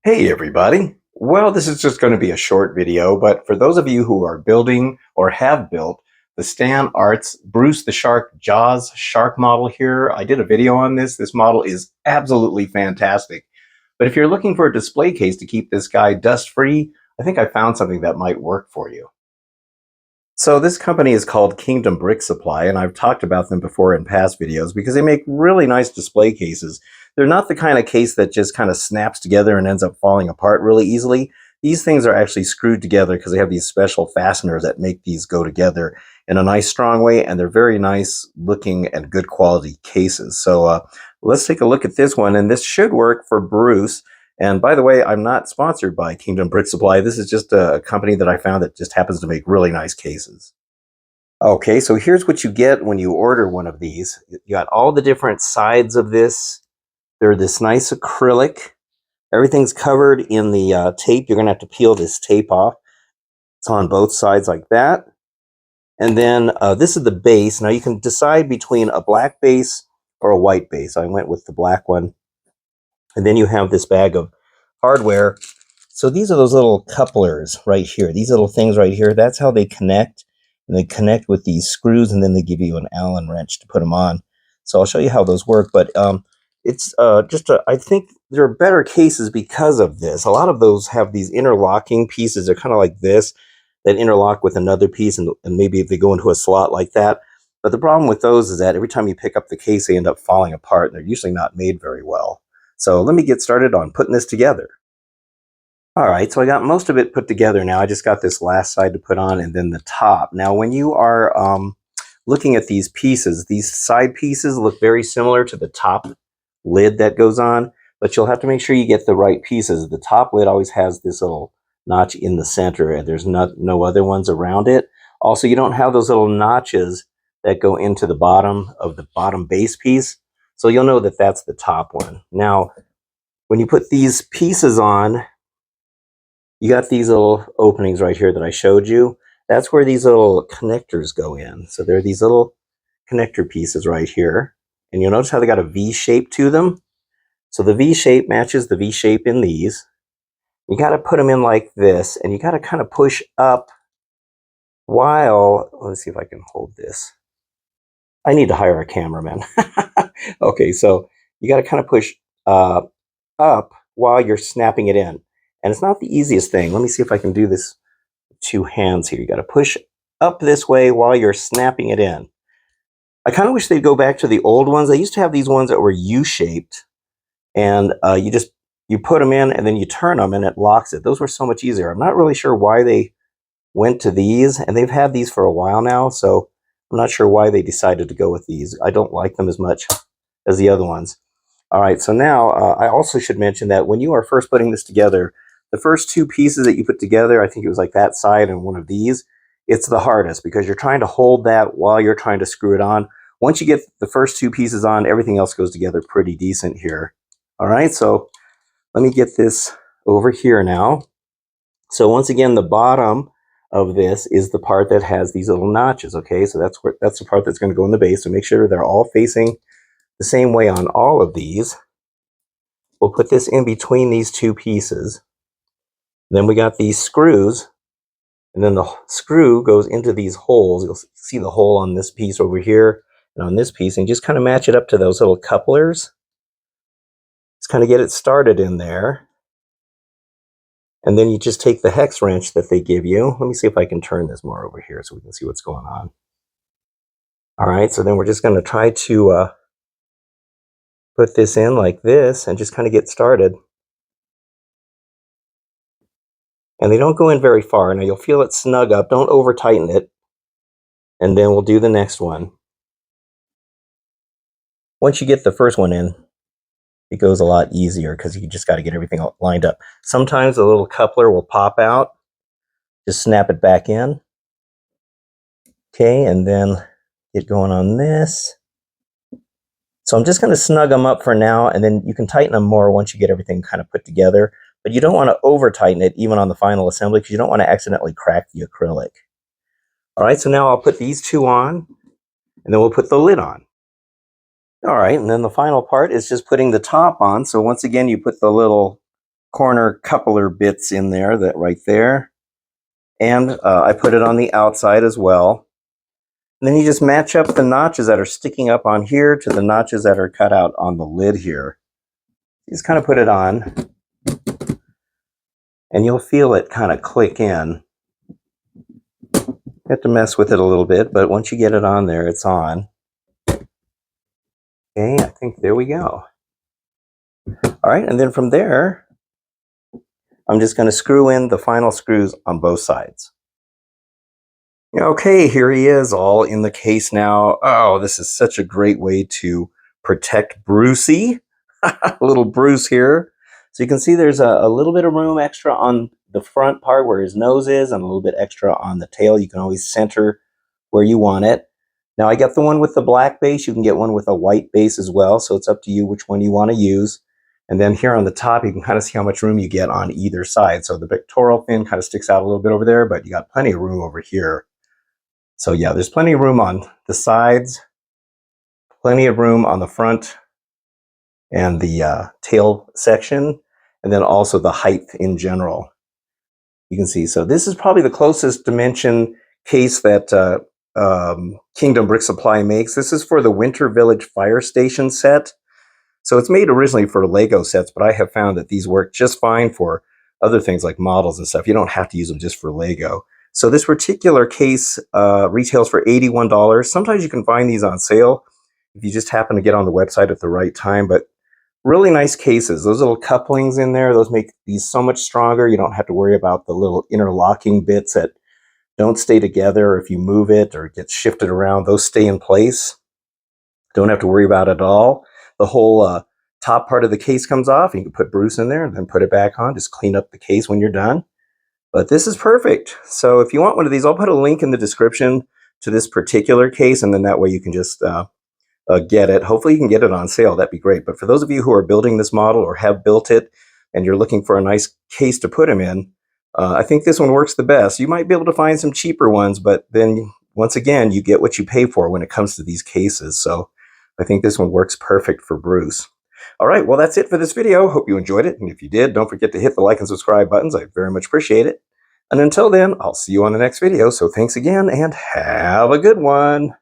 Hey everybody! Well, this is just going to be a short video, but for those of you who are building or have built the Stannarts Bruce the Shark Jaws shark model here, I did a video on this. This model is absolutely fantastic. But if you're looking for a display case to keep this guy dust-free, I think I found something that might work for you. So this company is called Kingdom Brick Supply, and I've talked about them before in past videos because they make really nice display cases. They're not the kind of case that just kind of snaps together and ends up falling apart really easily. These things are actually screwed together because they have these special fasteners that make these go together in a nice strong way, and they're very nice looking and good quality cases. So let's take a look at this one, and this should work for Bruce. And by the way, I'm not sponsored by Kingdom Brick Supply. This is just a company that I found that just happens to make really nice cases. Okay, so here's what you get when you order one of these. You got all the different sides of this. They're this nice acrylic. Everything's covered in the tape. You're going to have to peel this tape off. It's on both sides like that. And then this is the base. Now you can decide between a black base or a white base. I went with the black one. And then you have this bag of hardware. So these are those little couplers right here. These little things right here, that's how they connect. And they connect with these screws, and then they give you an Allen wrench to put them on. So I'll show you how those work. But it's I think there are better cases because of this. A lot of those have these interlocking pieces. They're kind of like this, that interlock with another piece, and maybe if they go into a slot like that. But the problem with those is that every time you pick up the case, they end up falling apart, and they're usually not made very well. So let me get started on putting this together. All right, so I got most of it put together now. I just got this last side to put on and then the top. Now, when you are looking at these pieces, these side pieces look very similar to the top lid that goes on, but you'll have to make sure you get the right pieces. The top lid always has this little notch in the center, and there's no other ones around it. Also, you don't have those little notches that go into the bottom of the bottom base piece, so you'll know that that's the top one. Now, when you put these pieces on, you got these little openings right here that I showed you. That's where these little connectors go in. So there are these little connector pieces right here. And you'll notice how they got a V shape to them. So the V shape matches the V shape in these. You got to put them in like this, and you got to kind of push up while, let's see if I can hold this. I need to hire a cameraman. Okay, so you got to kind of push up while you're snapping it in. And it's not the easiest thing. Let me see if I can do this with two hands here. You got to push up this way while you're snapping it in. I kind of wish they'd go back to the old ones. They used to have these ones that were U-shaped, and you put them in and then you turn them and it locks it. Those were so much easier. I'm not really sure why they went to these, and they've had these for a while now, so I'm not sure why they decided to go with these. I don't like them as much as the other ones. All right, so now I also should mention that when you are first putting this together, the first two pieces that you put together, I think it was like that side and one of these, it's the hardest because you're trying to hold that while you're trying to screw it on. Once you get the first two pieces on, everything else goes together pretty decent here. All right, so let me get this over here now. So once again, the bottom of this is the part that has these little notches, okay? So that's the part that's going to go in the base. So make sure they're all facing the same way on all of these. We'll put this in between these two pieces. Then we got these screws, and then the screw goes into these holes. You'll see the hole on this piece over here and on this piece, and just kind of match it up to those little couplers. Just kind of get it started in there. And then you just take the hex wrench that they give you. Let me see if I can turn this more over here so we can see what's going on. All right, so then we're just going to try to put this in like this and just kind of get started. And they don't go in very far. Now you'll feel it snug up. Don't over tighten it. And then we'll do the next one. Once you get the first one in, it goes a lot easier because you just got to get everything lined up. Sometimes a little coupler will pop out. Just snap it back in. Okay, and then get going on this. So I'm just going to snug them up for now, and then you can tighten them more once you get everything kind of put together. But you don't want to over tighten it even on the final assembly because you don't want to accidentally crack the acrylic. All right, so now I'll put these two on, and then we'll put the lid on. All right, and then the final part is just putting the top on. So once again, you put the little corner coupler bits in there, that right there. And I put it on the outside as well. And then you just match up the notches that are sticking up on here to the notches that are cut out on the lid here. You just kind of put it on, and you'll feel it kind of click in. You have to mess with it a little bit, but once you get it on there, it's on. Okay, I think there we go. All right, and then from there, I'm just going to screw in the final screws on both sides. Okay, here he is, all in the case now. Oh, this is such a great way to protect Brucey. Little Bruce here. So you can see there's a little bit of room extra on the front part where his nose is, and a little bit extra on the tail. You can always center where you want it. Now I got the one with the black base. You can get one with a white base as well, so it's up to you which one you want to use. And then here on the top, you can kind of see how much room you get on either side. So the pectoral fin kind of sticks out a little bit over there, but you got plenty of room over here. So yeah, there's plenty of room on the sides, plenty of room on the front and the tail section, and then also the height in general. You can see, so this is probably the closest dimension case that Kingdom Brick Supply makes. This is for the Winter Village Fire Station set. So it's made originally for Lego sets, but I have found that these work just fine for other things like models and stuff. You don't have to use them just for Lego. So this particular case retails for $81. Sometimes you can find these on sale if you just happen to get on the website at the right time, but really nice cases. Those little couplings in there, those make these so much stronger. You don't have to worry about the little interlocking bits that don't stay together. If you move it or it gets shifted around, those stay in place. Don't have to worry about it at all. The whole top part of the case comes off. You can put Bruce in there and then put it back on. Just clean up the case when you're done. But this is perfect. So if you want one of these, I'll put a link in the description to this particular case, and then that way you can just get it. Hopefully you can get it on sale. That'd be great. But for those of you who are building this model or have built it and you're looking for a nice case to put them in, I think this one works the best. You might be able to find some cheaper ones, but then once again, you get what you pay for when it comes to these cases. So I think this one works perfect for Bruce. All right, well, that's it for this video. Hope you enjoyed it. And if you did, don't forget to hit the like and subscribe buttons. I very much appreciate it. And until then, I'll see you on the next video. So thanks again and have a good one.